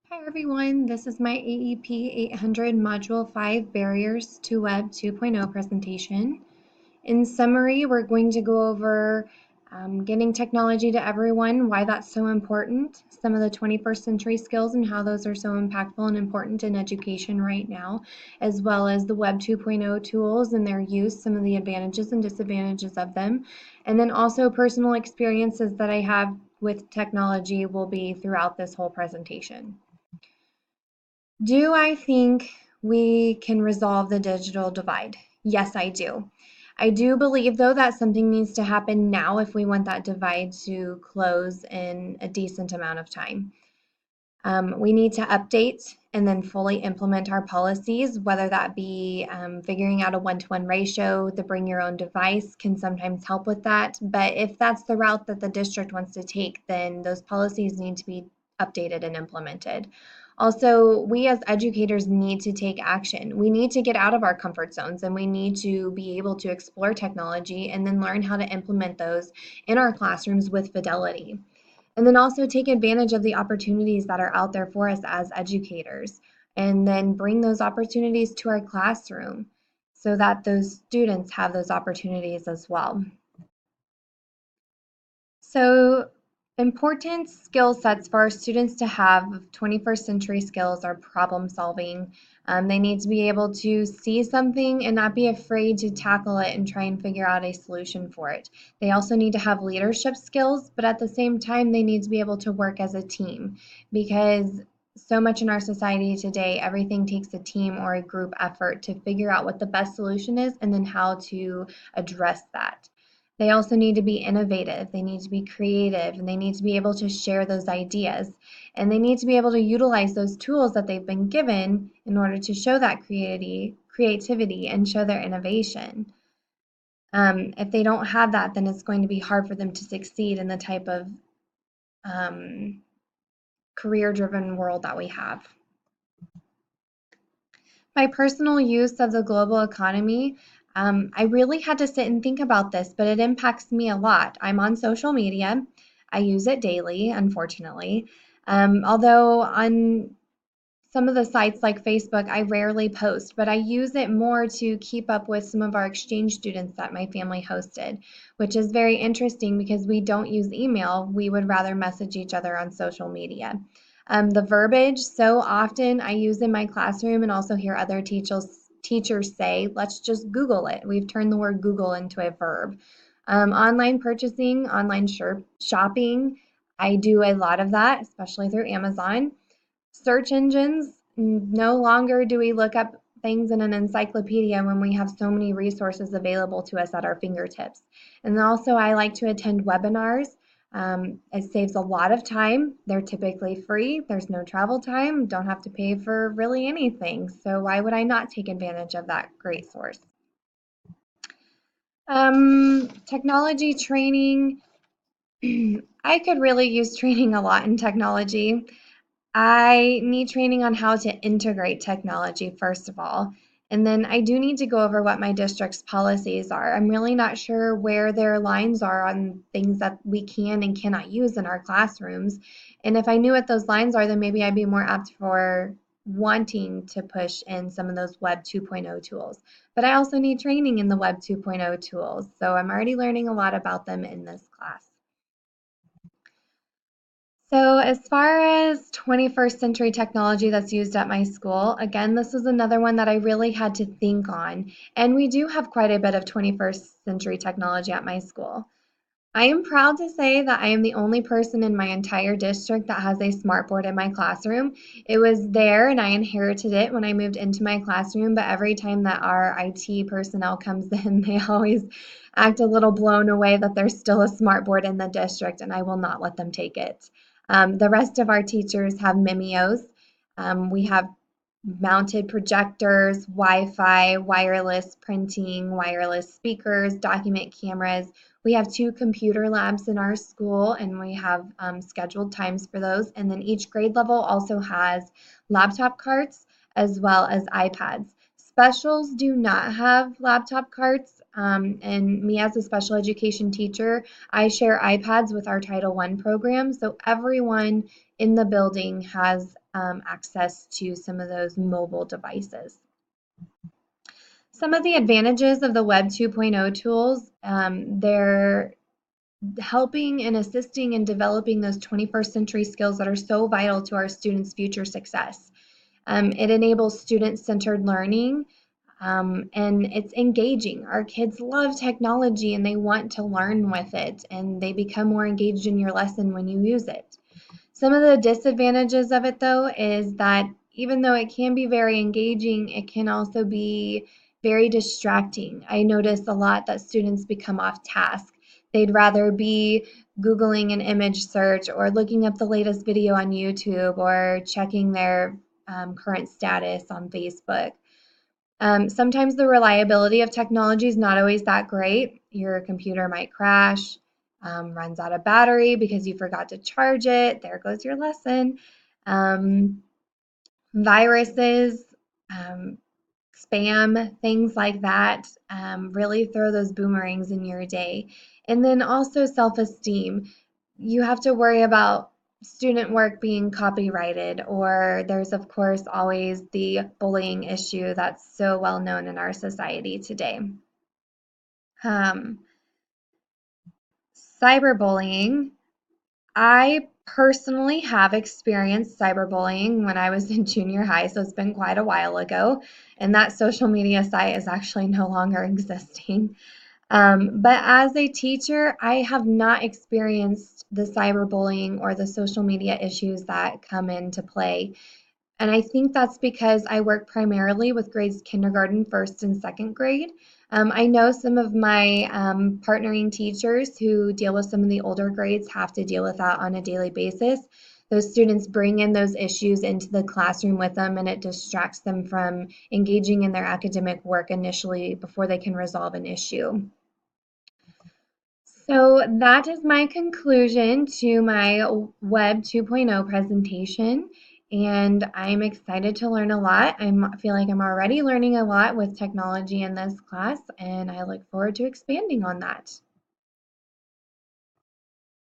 Hi everyone, this is my AEP 800 Module 5 Barriers to Web 2.0 presentation. In summary, we're going to go over getting technology to everyone, why that's so important, some of the 21st century skills and how those are so impactful and important in education right now, as well as the Web 2.0 tools and their use, some of the advantages and disadvantages of them, and then also personal experiences that I have with technology will be throughout this whole presentation. Do I think we can resolve the digital divide? Yes, I do. I do believe, though, that something needs to happen now if we want that divide to close in a decent amount of time. We need to update and then fully implement our policies, whether that be figuring out a one-to-one ratio. The bring your own device can sometimes help with that. But if that's the route that the district wants to take, then those policies need to be updated and implemented. Also, we as educators need to take action. We need to get out of our comfort zones and we need to be able to explore technology and then learn how to implement those in our classrooms with fidelity. And then also take advantage of the opportunities that are out there for us as educators, and then bring those opportunities to our classroom so that those students have those opportunities as well. So, important skill sets for our students to have of 21st century skills are problem solving. They need to be able to see something and not be afraid to tackle it and try and figure out a solution for it. They also need to have leadership skills, but at the same time, they need to be able to work as a team because so much in our society today, everything takes a team or a group effort to figure out what the best solution is and then how to address that. They also need to be innovative, they need to be creative, and they need to be able to share those ideas. And they need to be able to utilize those tools that they've been given in order to show that creativity and show their innovation. If they don't have that, then it's going to be hard for them to succeed in the type of career-driven world that we have. My personal use of the global economy, I really had to sit and think about this, but it impacts me a lot. I'm on social media. I use it daily, unfortunately. Although on some of the sites like Facebook, I rarely post, but I use it more to keep up with some of our exchange students that my family hosted, which is very interesting because we don't use email. We would rather message each other on social media. The verbiage, so often I use in my classroom and also hear other teachers say, let's just Google it. We've turned the word Google into a verb. Online purchasing, online shopping, I do a lot of that, especially through Amazon. Search engines, no longer do we look up things in an encyclopedia when we have so many resources available to us at our fingertips. And also, I like to attend webinars. It saves a lot of time. They're typically free. There's no travel time. Don't have to pay for really anything. So why would I not take advantage of that great source? Technology training. I could really use training a lot in technology. I need training on how to integrate technology, first of all. And then I do need to go over what my district's policies are. I'm really not sure where their lines are on things that we can and cannot use in our classrooms. And if I knew what those lines are, then maybe I'd be more apt for wanting to push in some of those Web 2.0 tools. But I also need training in the Web 2.0 tools. So I'm already learning a lot about them in this class. So, as far as 21st century technology that's used at my school, again, this is another one that I really had to think on. And we do have quite a bit of 21st century technology at my school. I am proud to say that I am the only person in my entire district that has a smartboard in my classroom. It was there and I inherited it when I moved into my classroom, but every time that our IT personnel comes in, they always act a little blown away that there's still a smartboard in the district, and I will not let them take it. The rest of our teachers have Mimios. We have mounted projectors, Wi-Fi, wireless printing, wireless speakers, document cameras. We have 2 computer labs in our school, and we have scheduled times for those. And then each grade level also has laptop carts as well as iPads. Specials do not have laptop carts, and me as a special education teacher, I share iPads with our Title I program, so everyone in the building has access to some of those mobile devices. Some of the advantages of the Web 2.0 tools, they're helping and assisting in developing those 21st century skills that are so vital to our students' future success. It enables student-centered learning, and it's engaging. Our kids love technology and they want to learn with it, and they become more engaged in your lesson when you use it. Some of the disadvantages of it, though, is that even though it can be very engaging, it can also be very distracting. I notice a lot that students become off task. They'd rather be Googling an image search or looking up the latest video on YouTube or checking their current status on Facebook. Sometimes the reliability of technology is not always that great. Your computer might crash, runs out of battery because you forgot to charge it. There goes your lesson. Um, Viruses, um, spam, things like that really throw those boomerangs in your day. And then also self esteem. You have to worry about student work being copyrighted, or there's, of course, always the bullying issue that's so well known in our society today. Um, Cyberbullying. I personally have experienced cyberbullying when I was in junior high, so it's been quite a while ago, and that social media site is actually no longer existing. But as a teacher, I have not experienced the cyberbullying or the social media issues that come into play. And I think that's because I work primarily with grades kindergarten, first, and second grade. I know some of my partnering teachers who deal with some of the older grades have to deal with that on a daily basis. Those students bring in those issues into the classroom with them, and it distracts them from engaging in their academic work initially before they can resolve an issue. So that is my conclusion to my Web 2.0 presentation, and I'm excited to learn a lot. I feel like I'm already learning a lot with technology in this class, and I look forward to expanding on that.